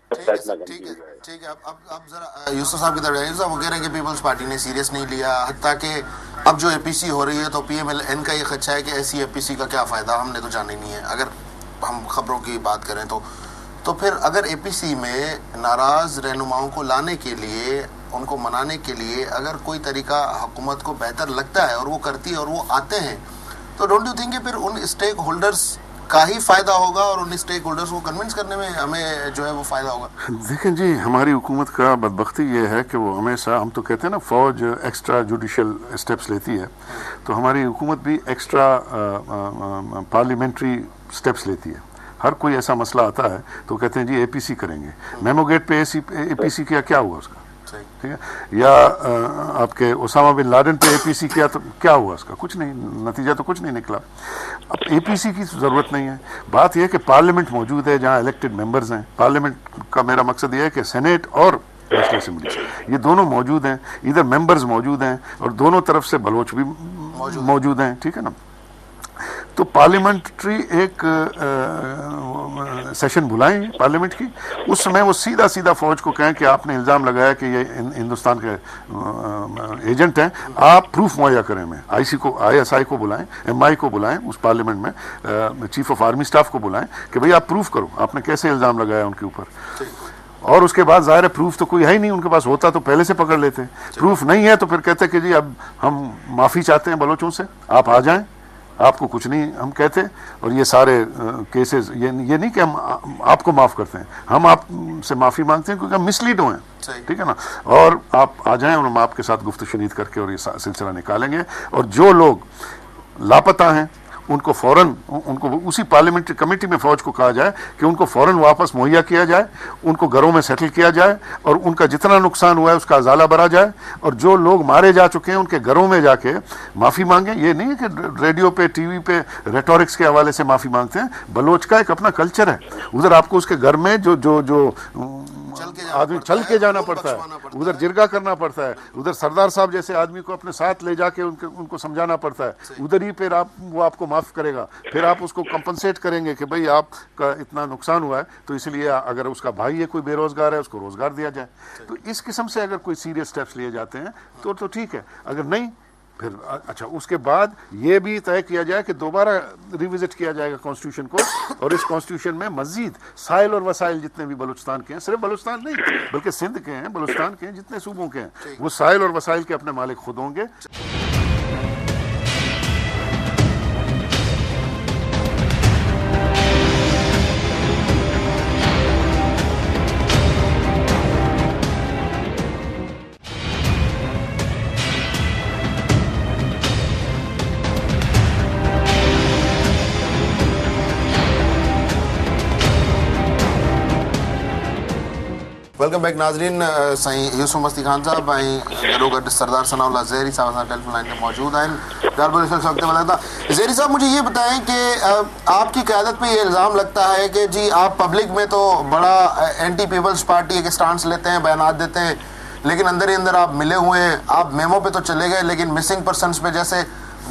ठीक है। अब जरा यूसुफ साहब की तरफ जाइए। वो कह रहे हैं कि पीपल्स पार्टी ने सीरियस नहीं लिया, हत्ता कि अब जो एपीसी हो रही है तो पीएमएलएन का ये खदशा है कि ऐसी एपीसी का क्या फायदा, हमने तो जाना ही नहीं है। अगर हम खबरों की बात करें तो फिर अगर एपीसी में नाराज रहनुमाओं को लाने के लिए, उनको मनाने के लिए अगर कोई तरीका हुकूमत को बेहतर लगता है और वो करती है और वो आते हैं, तो डोंट यू थिंक फिर उन स्टेक होल्डर्स का ही फायदा होगा और उन स्टेक होल्डर्स को कन्विंस करने में हमें जो है वो फायदा होगा? देखें जी, हमारी हुकूमत का बदबख्ती ये है कि वो हमेशा, हम तो कहते हैं ना फौज एक्स्ट्रा जुडिशल स्टेप्स लेती है, तो हमारी हुकूमत भी एक्स्ट्रा पार्लियामेंट्री स्टेप्स लेती है। हर कोई ऐसा मसला आता है तो कहते हैं जी एपीसी करेंगे। मेमोगेट पे एपीसी किया, क्या हुआ उसका? ठीक है। या आपके ओसामा बिन लादेन पे एपीसी किया तो क्या हुआ उसका? कुछ नहीं, नतीजा तो कुछ नहीं निकला। अब एपीसी की ज़रूरत नहीं है। बात यह है कि पार्लियामेंट मौजूद है जहां इलेक्टेड मेंबर्स हैं। पार्लियामेंट का मेरा मकसद यह है कि सेनेट और नेशनल असेंबली, ये दोनों मौजूद हैं, इधर मेंबर्स मौजूद हैं और दोनों तरफ से बलोच भी मौजूद हैं, ठीक है ना। तो पार्लियामेंट्री एक सेशन बुलाएं पार्लियामेंट की, उस समय वो सीधा फौज को कहें कि आपने इल्ज़ाम लगाया कि ये हिंदुस्तान के एजेंट हैं, आप प्रूफ मुहैया करें। में ISI को बुलाएं, MI को बुलाएं, उस पार्लियामेंट में चीफ ऑफ आर्मी स्टाफ को बुलाएं कि भाई आप प्रूफ करो आपने कैसे इल्ज़ाम लगाया उनके ऊपर। और उसके बाद ज़ाहिर है प्रूफ तो कोई है ही नहीं उनके पास, होता तो पहले से पकड़ लेते। प्रूफ नहीं है तो फिर कहते कि जी अब हम माफ़ी चाहते हैं बलोचों से, आप आ जाएं, आपको कुछ नहीं हम कहते। और ये सारे केसेस, ये नहीं कि हम आपको माफ़ करते हैं, हम आपसे माफ़ी मांगते हैं क्योंकि हम मिसलीड हुए हैं, ठीक है ना। और आप आ जाएं और हम आपके साथ गुफ्तगू शनीद करके और ये सिलसिला निकालेंगे। और जो लोग लापता हैं उनको फ़ौरन, उनको उसी पार्लियामेंट्री कमेटी में फ़ौज को कहा जाए कि उनको फ़ौरन वापस मुहैया किया जाए, उनको घरों में सेटल किया जाए और उनका जितना नुकसान हुआ है उसका अजाला भरा जाए। और जो लोग मारे जा चुके हैं उनके घरों में जाके माफ़ी मांगें। ये नहीं है कि रेडियो पे, टीवी पे रेटोरिक्स के हवाले से माफ़ी मांगते हैं। बलोच का एक अपना कल्चर है, उधर आपको उसके घर में जो आदमी चल के जाना पड़ता है, उधर जिरगा करना पड़ता है, उधर सरदार साहब जैसे आदमी को अपने साथ ले जाके उनको समझाना पड़ता है। उधर ही फिर वो आपको माफ़ करेगा, फिर आप उसको कंपनसेट करेंगे कि भाई आपका इतना नुकसान हुआ है तो इसलिए अगर उसका भाई है कोई बेरोजगार है उसको रोजगार दिया जाए। तो इस किस्म से अगर कोई सीरियस स्टेप्स लिए जाते हैं तो ठीक है। अगर नहीं फिर अच्छा उसके बाद ये भी तय किया जाए कि दोबारा रिविजिट किया जाएगा कॉन्स्टिट्यूशन को, और इस कॉन्स्टिट्यूशन में मजीद साइल और वसाइल जितने भी बलूचिस्तान के हैं, सिर्फ बलूचिस्तान नहीं बल्कि सिंध के हैं, बलूचिस्तान के हैं, जितने सूबों के हैं, वो साइल और वसाइल के अपने मालिक खुद होंगे। वेलकम बैक नाजरीन। साईं यूसुफ मस्ती खान साहब ऐं गॾो गॾु सरदार सनाउल्लाह ज़हरी साहब असां टेलीफोन लाइन में मौजूद आहिनि। ज़हरी साहब, मुझे ये बताएं कि आपकी क़यादत पे ये इल्ज़ाम लगता है कि जी आप पब्लिक में तो बड़ा एंटी पीपल्स पार्टी एक स्टांस लेते हैं, बयानात देते हैं, लेकिन अंदर ही अंदर आप मिले हुए हैं। आप मेमो पे तो चले गए, लेकिन मिसिंग पर्सनस पे जैसे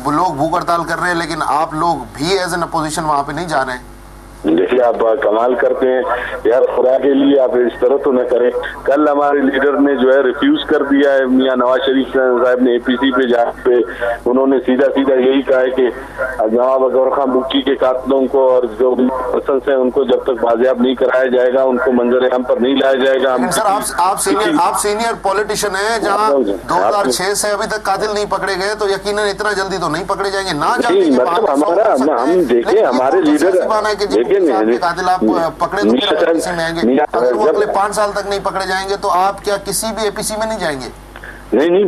लोग भूख हड़ताल कर रहे हैं, लेकिन आप लोग भी एज एन अपोजिशन वहाँ पे नहीं जा रहे हैं। देखिए, आप कमाल करते हैं यार, खुदा के लिए आप इस तरह तो न करें। कल हमारे लीडर ने जो है रिफ्यूज कर दिया है, मियां नवाज शरीफ साहब ने एपीसी पे जाके उन्होंने सीधा सीधा यही कहा है कि नवाब अकबर खान बुक्की के कातलों को और जो भी पर्सन है उनको जब तक बाजियाब नहीं कराया जाएगा, उनको मंजर आम पर नहीं लाया जाएगा। सर, आप सीनियर पॉलिटिशियन है, जहाँ 2006 से अभी तक कातिल नहीं पकड़े गए, तो यकीनन इतना जल्दी तो नहीं पकड़े जाएंगे ना। मतलब हमारा हम देखें, हमारे लीडर कातिल आप पकड़े तो फिर एपीसी में आएंगे। अगर वो अगले 5 साल तक नहीं पकड़े जाएंगे तो आप क्या किसी भी एपीसी में नहीं जाएंगे? नहीं,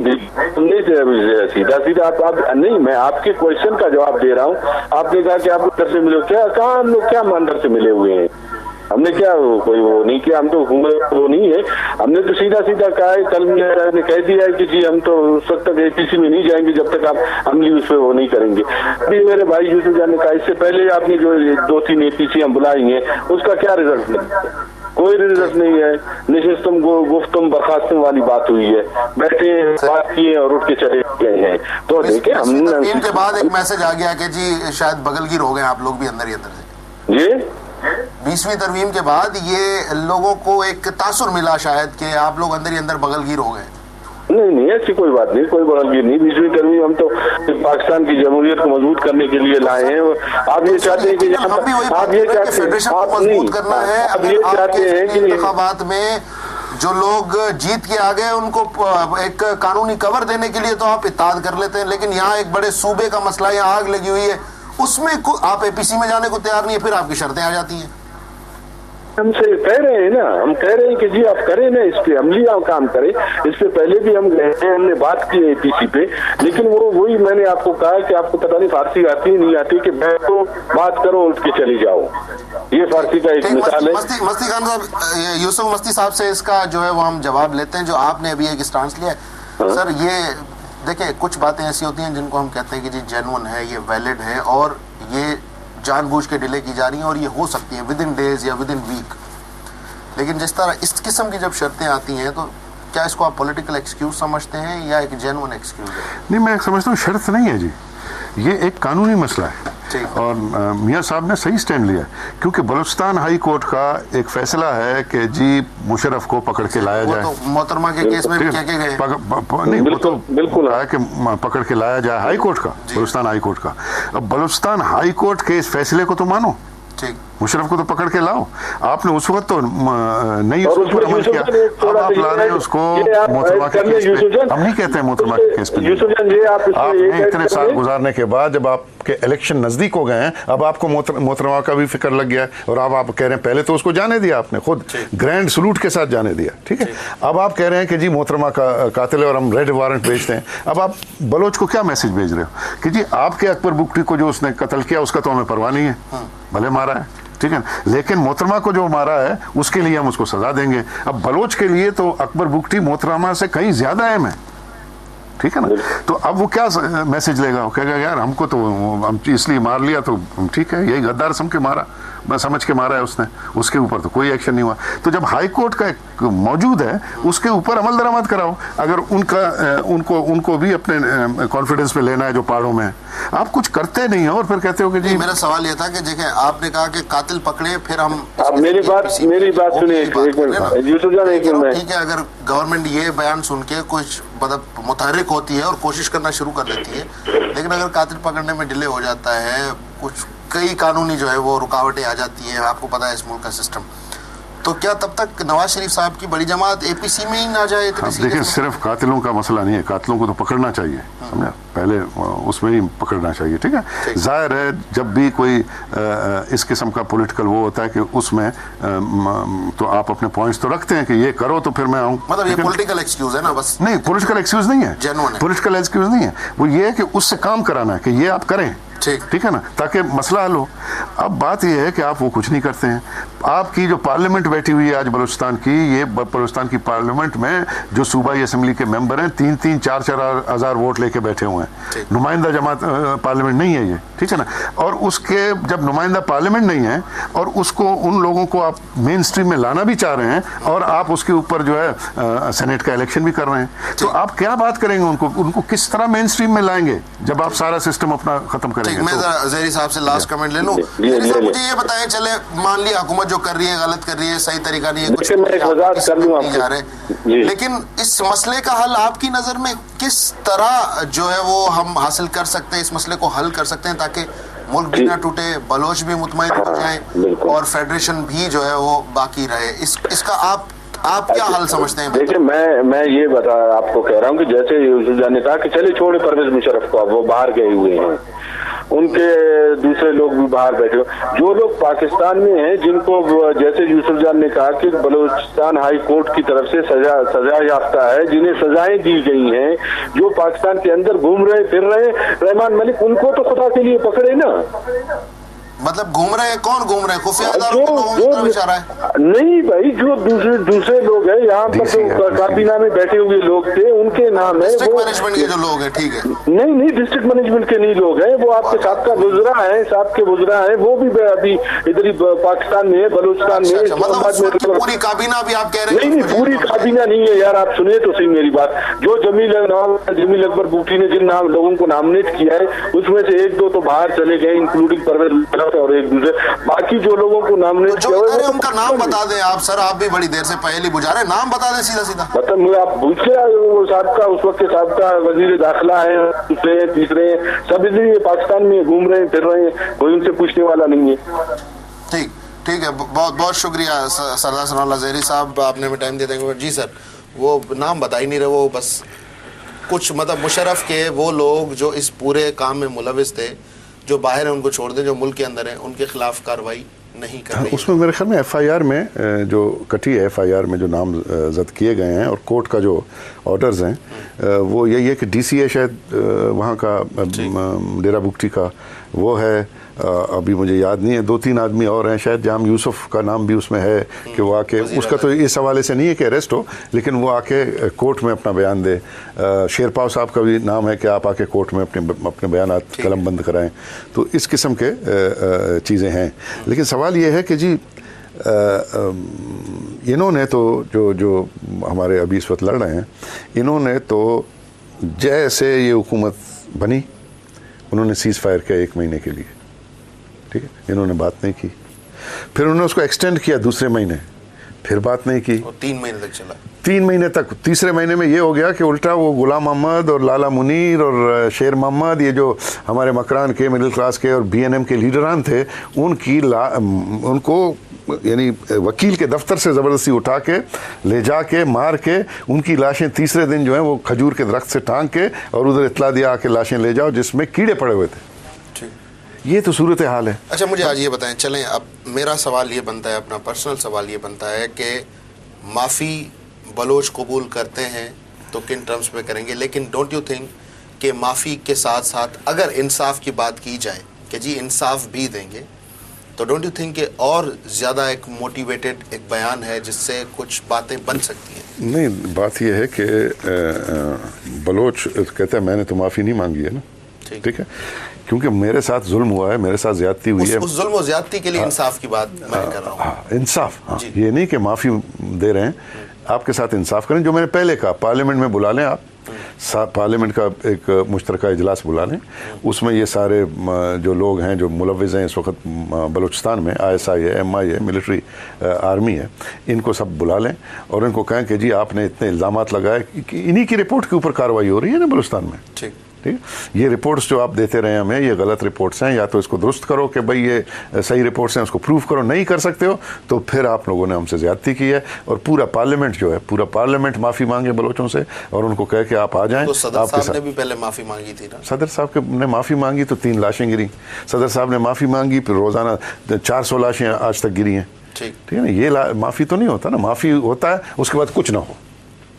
सीधा सीधा आप नहीं, मैं आपके क्वेश्चन का जवाब दे रहा हूँ। आपने कहा कि आप अंदर से मिले, क्या कहा हम लोग, क्या अंदर से मिले हुए हैं? हमने क्या कोई वो नहीं किया, हम तो वो नहीं है। हमने तो सीधा सीधा कहा है, कल ने कह दिया है कि जी हम तो उस वक्त तक एपीसी में नहीं जाएंगे जब तक आप अमली उस पर वो नहीं करेंगे। अभी मेरे भाई यूसुफ जान ने कहा, इससे पहले आपने जो 2-3 एपीसी हम बुलाई हैं, उसका क्या रिजल्ट नहीं? कोई रिजल्ट नहीं है। निशिस्तम गुफ्तम बर्खास्तम वाली बात हुई है, बैठे बात किए और उठ के चले गए हैं। तो देखिए, हमने के बाद एक मैसेज आ गया कि जी शायद बगलगीर हो गए आप लोग भी अंदर ही अंदर से। जी 20वीं तरमीम के बाद ये लोगों को एक तासुर मिला शायद कि आप लोग अंदर ही अंदर बगलगीर हो गए। नहीं, ऐसी कोई बात नहीं, कोई बगलगीर नहीं। 20वीं तरमीम हम तो पाकिस्तान की जमहूरियत को मजबूत करने के लिए लाए हैं। आप ये चाहते हैं कि आप ये चाहते हैं कि इंतखाबात में जो लोग जीत के आ गए उनको एक कानूनी कवर देने के लिए तो आप इत्तेहाद कर लेते हैं, लेकिन यहाँ एक बड़े सूबे का मसला, यहाँ आग लगी हुई है, उसमें आप एपीसी में जाने को तैयार नहीं है, फिर आपकी शर्तें आ जाती हैं। हमसे कह रहे हैं ना, हम कह रहे हैं कि जी आप करें ना, इस पे अमली काम करें। इससे पहले भी हम गए हैं, हमने बात की है एपीसी पे, लेकिन वो वही मैंने आपको कहा कि आपको पता नहीं फारसी आती नहीं आती कि बैठो बात करो उठ के चली जाओ। ये फारसी का एक मिसाल है। मस्ती खान साहब, यूसुफ मस्ती साहब से इसका जो है वो हम जवाब लेते हैं, जो आपने अभी एक स्टांस लिया है। सर, ये देखिए, कुछ बातें ऐसी होती हैं जिनको हम कहते हैं कि जी जेन्युइन है, ये वैलिड है, और ये जानबूझ के डिले की जा रही हैं, और ये हो सकती हैं विद इन डेज या विद इन वीक। लेकिन जिस तरह इस किस्म की जब शर्तें आती हैं, तो क्या इसको आप पॉलिटिकल एक्सक्यूज समझते हैं या एक जेन्युइन एक्सक्यूज है? नहीं, मैं समझता हूँ शर्त नहीं है जी, ये एक कानूनी मसला है। और मियाँ साहब ने सही स्टैंड लिया, क्योंकि बलूचिस्तान हाई कोर्ट का एक फैसला है कि जी मुशर्रफ को पकड़ के लाया जाए। तो मोहतरमा के केस में क्या गए नहीं, वो तो बिल्कुल है कि पकड़ के लाया जाए, हाई कोर्ट का, बलूचिस्तान हाई कोर्ट का। अब बलूचिस्तान हाई कोर्ट के इस फैसले को तो मानो, मुशर्रफ को तो पकड़ के लाओ। आपने उस वक्त तो नहीं उस पर अमल किया, अब आप ला रहे हैं उसको मोहतरमा के केस पे। हम नहीं कहते हैं मोहतरमा के केस पे। आपने इतने साल गुजारने के बाद जब आपके इलेक्शन नजदीक हो गए हैं, अब आपको मोहतरमा का भी फिक्र लग गया है, और अब आप कह रहे हैं पहले तो उसको जाने दिया, आपने खुद ग्रैंड सलूट के साथ जाने दिया, ठीक है। अब आप कह रहे हैं कि जी मोहतरमा का कातिल है और हम रेड वारंट भेजते हैं। अब आप बलोच को क्या मैसेज भेज रहे हो कि जी आपके अकबर बुक्टी को जो उसने कत्ल किया उसका तो हमें परवाह नहीं है, भले मारा है, ठीक है, लेकिन मोहतरमा को जो मारा है उसके लिए हम उसको सजा देंगे। अब बलोच के लिए तो अकबर बुक्टी मोहतरमा से कहीं ज्यादा अहम है, ठीक है ना। तो अब वो क्या मैसेज लेगा, वो कहेगा यार हमको तो हम इसलिए मार लिया तो ठीक है, यही गद्दार समझ के मारा, समझ के मारा है उसने, उसके ऊपर तो कोई एक्शन नहीं हुआ। तो जब हाई कोर्ट का एक मौजूद है उसके ऊपर अमल दरामद कराओ। अगर उनको भी अपने कॉन्फिडेंस में लेना है जो पहाड़ों में है, आप कुछ करते नहीं हो और फिर कहते हो कि जी। मेरा सवाल यह था कि देखिए आपने कहा कि कातिल पकड़े फिर हम, मेरी बात सुनिए एक मिनट यूसुफ जान, एक मिनट। ठीक है, अगर गवर्नमेंट ये बयान सुन के कुछ मतलब मुतहर्रिक होती है और कोशिश करना शुरू कर देती है, लेकिन अगर कातिल पकड़ने में डिले हो जाता है, कुछ कई कानूनी जो है वो रुकावटें आ जाती हैं, आपको पता है इस मुल्क का सिस्टम, तो क्या तब तक नवाज शरीफ साहब की बड़ी जमात एपीसी में ही ना जाए? देखिए सिर्फ कातिलों का मसला नहीं है, कातिलों को तो पकड़ना चाहिए, समझा, पहले उसमें ही पकड़ना चाहिए। ठीक है, जाहिर है जब भी कोई इस किस्म का पॉलिटिकल वो होता है कि उसमें तो आप अपने पॉइंट्स तो रखते हैं कि ये करो तो फिर मैं आऊँ, मतलब ये पॉलिटिकल एक्सक्यूज है ना? बस नहीं, पॉलिटिकल एक्सक्यूज नहीं है, पॉलिटिकल एक्सक्यूज नहीं है, वो ये है कि उससे काम कराना है कि ये आप करें, ठीक है ना, ताकि मसला हल हो। अब बात यह है कि आप वो कुछ नहीं करते हैं। आपकी जो पार्लियामेंट बैठी हुई है आज बलूचिस्तान की, ये बलूचिस्तान की पार्लियामेंट में जो सूबाई असेंबली के मेंबर हैं 3-3, 4-4 हज़ार वोट लेके बैठे हुए हैं। नुमाइंदा जमात पार्लियामेंट नहीं है ये, ठीक है ना। और उसके जब नुमाइंदा पार्लियामेंट नहीं है और उसको उन लोगों को आप मेन स्ट्रीम में लाना भी चाह रहे हैं और आप उसके ऊपर जो है सेनेट का इलेक्शन भी कर रहे हैं, तो आप क्या बात करेंगे? उनको किस तरह मेन स्ट्रीम में लाएंगे जब आप सारा सिस्टम अपना खत्म करेंगे? मैं ज़हरी साहब से लास्ट कमेंट ले लूं। ज़हरी साहब मुझे ये बताएं, चले मान लिया हुकूमत जो कर रही है गलत कर रही है, सही तरीका नहीं है, कुछ नहीं जा रहे, लेकिन इस मसले का हल आपकी नजर में किस तरह जो है वो हम हासिल कर सकते हैं, इस मसले को हल कर सकते हैं ताकि मुल्क भी ना टूटे, बलोच भी मुतमईन हो जाए और फेडरेशन भी जो है वो बाकी रहे? इसका आप क्या हल समझते हैं? देखिए मैं ये आपको कह रहा हूँ कि जैसे यूसुफ जान ने कहा कि चलिए छोड़े परवेज मुशर्रफ को, अब वो बाहर गए हुए हैं, उनके दूसरे लोग भी बाहर बैठे हो, जो लोग पाकिस्तान में हैं जिनको जैसे यूसुफ जान ने कहा कि बलूचिस्तान हाई कोर्ट की तरफ से सजा याफ्ता है, जिन्हें सजाएं दी गई हैं, जो पाकिस्तान के अंदर घूम रहे फिर रहे, रहमान मलिक, उनको तो खुदा के लिए पकड़े ना। मतलब घूम रहे हैं, कौन घूम रहे हैं? खुफिया नहीं भाई, जो दूसरे लोग हैं यहाँ पर जो काबीना में बैठे हुए लोग थे उनके नाम है, डिस्ट्रिक्ट मैनेजमेंट के जो लोग हैं, ठीक है, नहीं डिस्ट्रिक्ट मैनेजमेंट के नहीं लोग हैं, वो आपके साबका वुज़रा हैं, वो भी अभी इधर ही पाकिस्तान में है, बलूचिस्तान में। मतलब पूरी काबीना भी आप कह रहे हैं? नहीं, पूरी काबीना नहीं है यार, आप सुनिए तो सही मेरी बात। जो जमील अकबर बूटी ने जिन लोगों को नॉमिनेट किया है उसमें से 1-2 तो बाहर चले गए, इंक्लूडिंग परवेज और एक दूसरे, बाकी जो लोगों को नॉमिनेट किया है उनका नाम बता दें आप। सर आप भी बड़ी देर से पहले बुझा रहे, नाम बता दें सीधा। मतलब मुझे आप पूछे, वो साहब उस वक्त के साहब वजीर दाखिला है, दूसरे तीसरे सब इसलिए पाकिस्तान में घूम रहे हैं फिर रहे हैं, कोई उनसे पूछने वाला नहीं है। ठीक है, बहुत बहुत शुक्रिया सरदार सनाउल्लाह ज़हरी साहब, आपने हमें टाइम दिया था। जी सर, वो नाम बता ही नहीं रहे, वो बस कुछ मतलब मुशर्रफ के वो लोग जो इस पूरे काम में मुलविस थे, जो बाहर है उनको छोड़ दें, जो मुल्क के अंदर है उनके खिलाफ कार्रवाई नहीं कर रही। उसमें मेरे ख्याल में एफआईआर में जो कटी है, एफआईआर में जो नाम जद किए गए हैं और कोर्ट का जो ऑर्डर्स हैं वो यही है कि डीसीए शायद वहाँ का डेरा बुगटी का वो है, अभी मुझे याद नहीं है, 2-3 आदमी और हैं शायद, जाम यूसुफ का नाम भी उसमें है कि वो आके, उसका तो इस हवाले से नहीं है कि अरेस्ट हो, लेकिन वो आके कोर्ट में अपना बयान दे। शेरपाव साहब का भी नाम है कि आप आके कोर्ट में अपने बयान कलम बंद कराएं। तो इस किस्म के चीज़ें हैं, लेकिन सवाल ये है कि जी इन्होंने तो जो हमारे अभी इस वक्त लड़ रहे हैं, इन्होंने तो जैसे ये हुकूमत बनी उन्होंने सीज़ फायर किया 1 महीने के लिए, ठीक है, इन्होंने बात नहीं की, फिर उन्होंने उसको एक्सटेंड किया दूसरे महीने, फिर बात नहीं की, 3 महीने तक चला। 3 महीने तक। तीसरे महीने में ये हो गया कि उल्टा वो गुलाम मोहम्मद और लाला मुनीर और शेर मोहम्मद, ये जो हमारे मकरान के मिडिल क्लास के और बीएनएम के लीडरान थे, उनको यानी वकील के दफ्तर से ज़बरदस्ती उठा के ले जाके मार के उनकी लाशें तीसरे दिन जो है वो खजूर के दरख्त से टांग के और उधर इतला दिया आके लाशें ले जाओ जिसमें कीड़े पड़े हुए थे। ये तो सूरत हाल है। अच्छा मुझे आज ये बताएं, चलें अब मेरा सवाल ये बनता है, अपना पर्सनल सवाल ये बनता है कि माफ़ी बलोच कबूल करते हैं तो किन टर्म्स पे करेंगे, लेकिन डोंट यू थिंक कि माफ़ी के साथ साथ अगर इंसाफ की बात की जाए कि जी इंसाफ भी देंगे, तो डोंट यू थिंक कि और ज़्यादा एक मोटिवेटेड एक बयान है जिससे कुछ बातें बन सकती हैं? नहीं, बात यह है कि बलोच कहता है मैंने तो माफ़ी नहीं मांगी है ना, ठीक है, क्योंकि मेरे साथ जुल्म हुआ है, मेरे साथ ज्यादती हुई है। उस जुल्म और ज्यादती के लिए इंसाफ की बात मैं कर रहा हूँ। हाँ, इंसाफ, हाँ, ये नहीं कि माफ़ी दे रहे हैं, आपके साथ इंसाफ करें। जो मैंने पहले कहा, पार्लियामेंट में बुला लें आप, पार्लियामेंट का एक मुश्तरका इजलास बुला लें, उसमें ये सारे जो लोग हैं जो मुलव्विज़ हैं इस वक्त बलूचिस्तान में, ISI है, MI है, मिलिट्री आर्मी है, इनको सब बुला लें और इनको कहें कि जी आपने इतने इल्ज़ामात लगाए कि इन्हीं की रिपोर्ट के ऊपर कार्रवाई हो रही है ना बलूचिस्तान में। ठीक, ये रिपोर्ट्स जो आप देते रहे हमें, ये गलत रिपोर्ट्स हैं, या तो इसको दुरुस्त करो कि भाई ये सही रिपोर्ट्स हैं, उसको प्रूव करो। नहीं कर सकते हो तो फिर आप लोगों ने हमसे ज्यादती की है। और पूरा पार्लियामेंट जो है, पूरा पार्लियामेंट माफ़ी मांगे बलोचों से और उनको कहे कि आप आ जाएं। तो सदर साहब ने भी पहले माफ़ी मांगी थी ना? सदर साहब ने माफ़ी मांगी तो 3 लाशें गिरी, सदर साहब ने माफ़ी मांगी, फिर रोज़ाना 400 लाशें आज तक गिरी हैं। ठीक है ना, ये माफ़ी तो नहीं होता ना। माफ़ी होता है उसके बाद कुछ ना हो,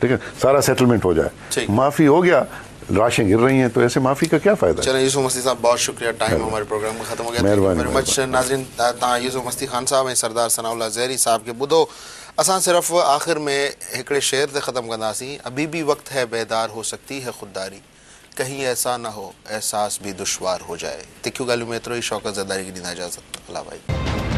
ठीक है, सारा सेटलमेंट हो जाए। माफ़ी हो गया, लाशें गिर रही हैं, तो ऐसे माफ़ी का क्या फ़ायदा? चलिए यूसुफ मस्ती साहब, बहुत शुक्रिया, टाइम हमारे प्रोग्राम का ख़त्म हो गया। वेरी मच नाज़रीन, तव्हां यूसुफ मस्ती खान साहब ऐं सरदार सनाउल्लाह ज़हरी साहब के ॿुधो। असां सिर्फ़ आख़िर में हिकिड़े शेर ते ख़त्म कंदासीं। अभी भी वक्त है बेदार हो सकती है खुददारी, कहीं ऐसा ना हो एहसास भी दुश्वार हो जाए। तिखियूं ॻाल्हियूं में एतिरो ई। शौकत ज़रदारी खे ॾींदा इजाज़त। अल्लाह भाई।